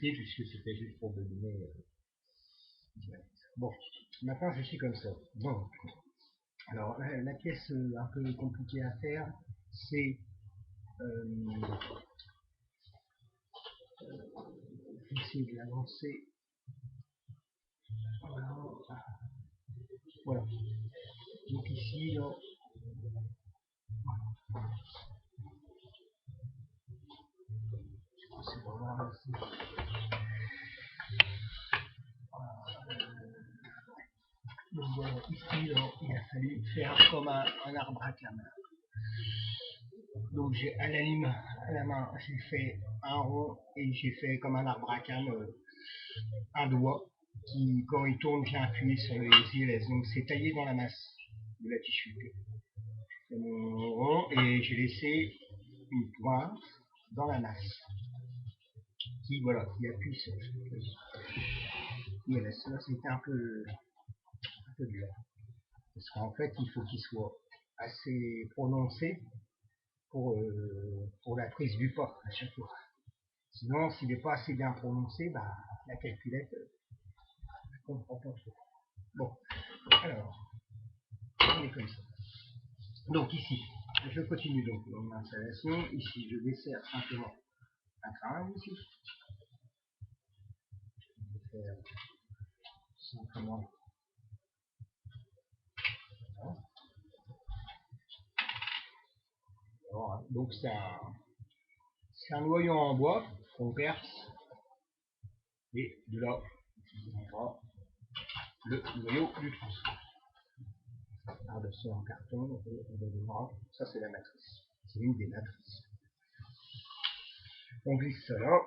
expliquer puisque c'était juste pour deviner direct. Bon, maintenant je suis comme ça. Donc, alors la pièce un peu compliquée à faire, c'est essayer de l'avancer. Voilà. Voilà. Donc ici, là, c'est vraiment ici. Donc voilà, ici, là, il a fallu faire comme un arbre à camin. Donc j'ai à la main, j'ai fait un rond et j'ai fait comme un arbre à camin, un doigt qui, quand il tourne, vient appuyer sur les ILS. Donc c'est taillé dans la masse de la tissu. C'est mon rond et j'ai laissé une pointe dans la masse qui, voilà, qui appuie sur ILS. Là, c'était un peu dur. Parce qu'en fait, il faut qu'il soit assez prononcé pour la prise du pas à chaque fois. Sinon, s'il n'est pas assez bien prononcé, bah, la calculette, je ne comprends pas trop. Bon, alors, on est comme ça. Donc ici, je continue donc mon installation. Ici, je desserre simplement un tringle ici. Je vais faire simplement. Voilà. Alors, donc c'est un noyau en bois qu'on perce. Et de là, on aura le noyau du transfert. Par-dessus en carton, et on donnera, ça c'est la matrice. C'est une des matrices. On glisse ça là.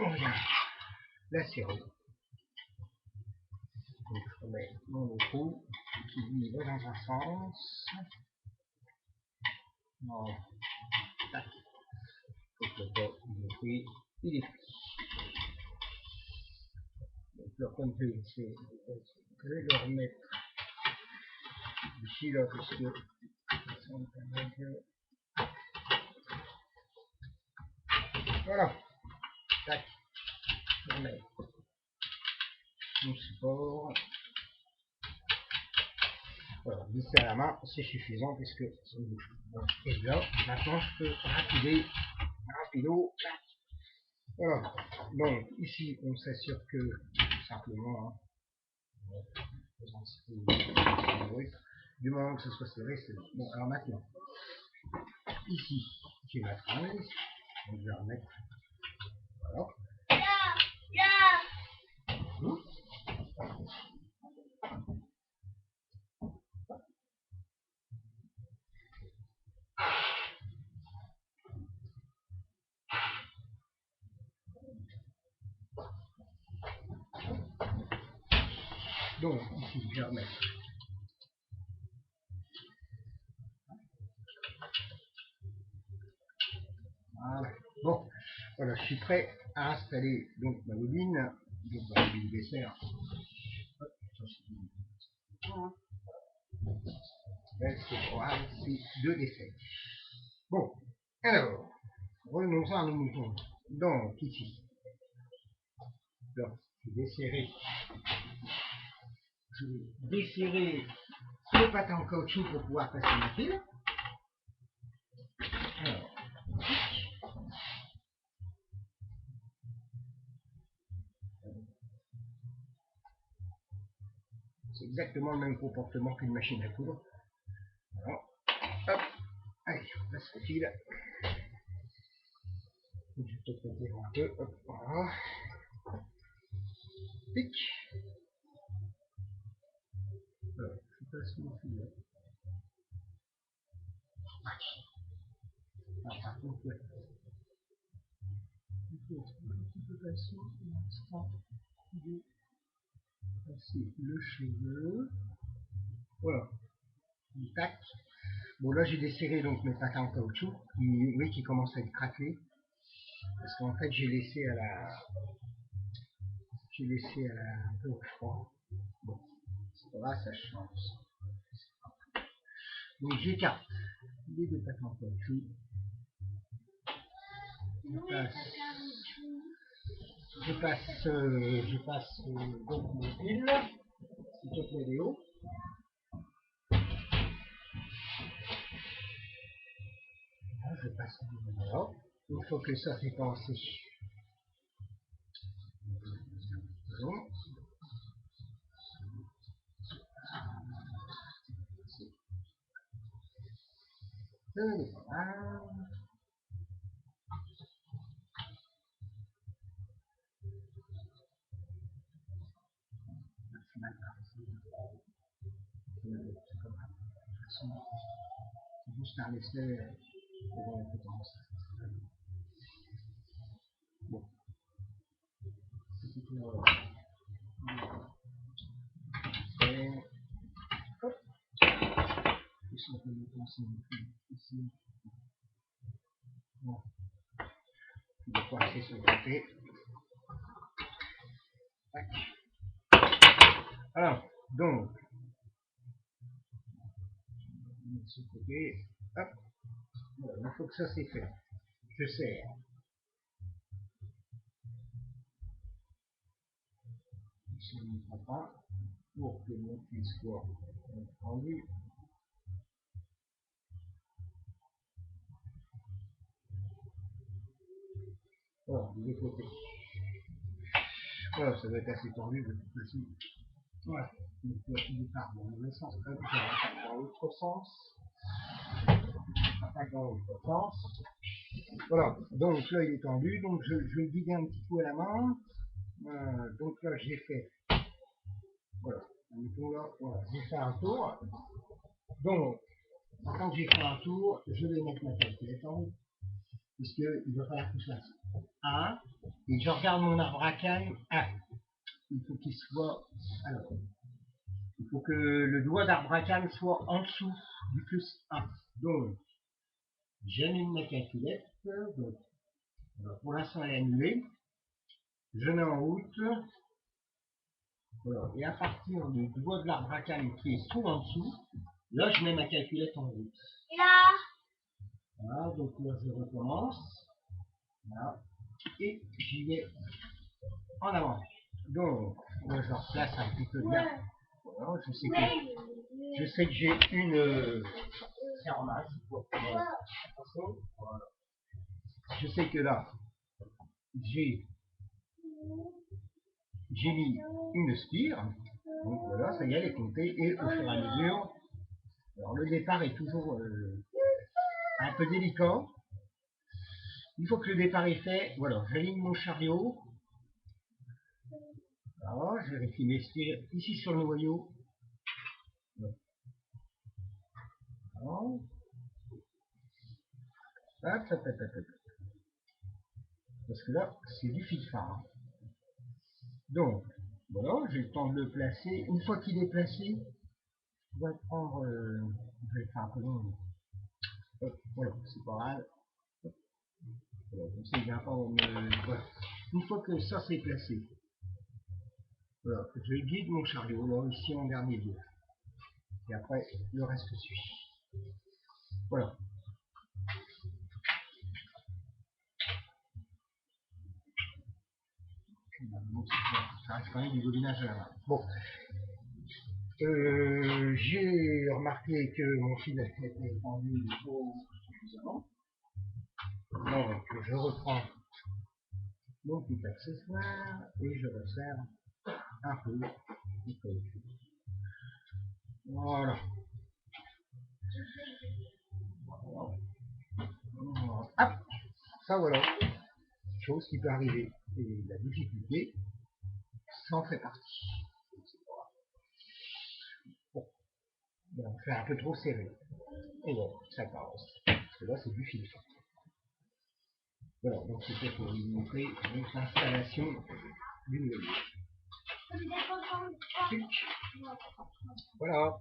On vient la serrer. Donc je remets mon trou qui lui va dans un sens. Voilà. Tac. Donc le bas il est pris, il est pris. Donc le compte c'est je vais le remettre ici là parce que voilà. Tac. Je remets mon support. Voilà, glisser à la main, c'est suffisant puisque ça ne bouge pas. Et là, maintenant je peux rapido. Voilà. Donc ici, on s'assure que simplement, du moment que ce soit serré, c'est bon. Bon, alors maintenant, ici, j'ai ma tringle. Donc je vais remettre. Voilà. Donc ici, je vais remettre. Voilà. Bon, voilà, je suis prêt à installer donc ma bobine dessert. C'est deux desserts. Bon, alors, revenons à nos moutons. Donc ici, là, je vais desserrer le pâte en caoutchouc pour pouvoir passer ma file. Alors, c'est exactement le même comportement qu'une machine à coudre. Voilà. Hop. Allez, on passe le fil. Je vais peut-être mettre un peu. Hop, voilà. Pic. Alors, je passe mon fil. Ah, par contre, ouais. Il faut être un petit peu patient pour l'instant de passer le cheveu. Voilà. Tac. Bon, là, j'ai desserré donc mes patins en caoutchouc qui, oui, qui commencent à être craquelés. Parce qu'en fait, j'ai laissé un peu au froid. Bon, c'est pas grave, ça change. Donc, j'écarte les deux patins en caoutchouc. On passe je passe donc mon fil, s'il te plaît Léo. Là, je passe voilà. Une fois que ça c'est passé. Bon. Voilà. C'est juste un essai pour la potence. Bon, c'est tout. Et hop, ici on peut mettre ici. Bon, il doit passer sur le côté. Tac. Alors, donc, de ce côté, hop, voilà, il faut que ça c'est fait. Je serre. Ici on ne prend pas pour que mon fil soit tendu. Voilà, des deux côtés. Voilà, ça doit être assez tendu de toute façon. Voilà, donc il part dans le sens, dans l'autre sens. Dans l'autre sens. Voilà, donc là il est tendu, donc je vais le guider un petit peu à la main. Donc là j'ai fait, voilà, voilà, j'ai fait un tour. Donc, quand j'ai fait un tour, je vais mettre ma calculette en haut, puisqu'il va falloir que je fasse 1, et je regarde mon arbre à canne 1. Il faut qu'il soit, alors, il faut que le doigt d'arbre à canne soit en dessous du plus 1. Donc, j'ai mis ma calculette, donc, pour l'instant elle est annulée. Je mets en route, voilà, et à partir du doigt de l'arbre à canne qui est tout en dessous, là je mets ma calculette en route. Là. Voilà, donc là je recommence, voilà, et j'y vais en avant. Donc, là je replace un petit peu de là. Voilà, je sais que j'ai une serre-masse, voilà. Je sais que là, j'ai mis une spire, donc voilà, ça y est, elle est comptée, et au fur et à mesure, alors le départ est toujours un peu délicat. Une fois que le départ est fait, voilà, j'aligne mon chariot, voilà, je vérifie mes spires ici sur le noyau, voilà. Hop, hop, hop, hop. Parce que là, c'est du fil phare. Donc, voilà, j'ai le temps de le placer. Une fois qu'il est placé, je vais prendre, je vais le faire un peu long. Voilà, c'est pas grave. Voilà, comme ça, il vient pas voilà. Une fois que ça c'est placé, voilà, je guide mon chariot là, ici en dernier lieu. Et après, le reste suit. Voilà. Ça reste quand même du bobinage à la main. Bon. J'ai remarqué que mon fil était tendu suffisamment. Donc, je reprends mon petit accessoire et je resserre un peu du caoutchouc. Voilà. Voilà. Hop, ça voilà. Chose qui peut arriver. Et la difficulté, ça en fait partie. Bon, on fait un peu trop serré. Et bon, ça passe. Parce que là, c'est du fil. Voilà, donc c'était pour vous montrer l'installation du noyau. Voilà.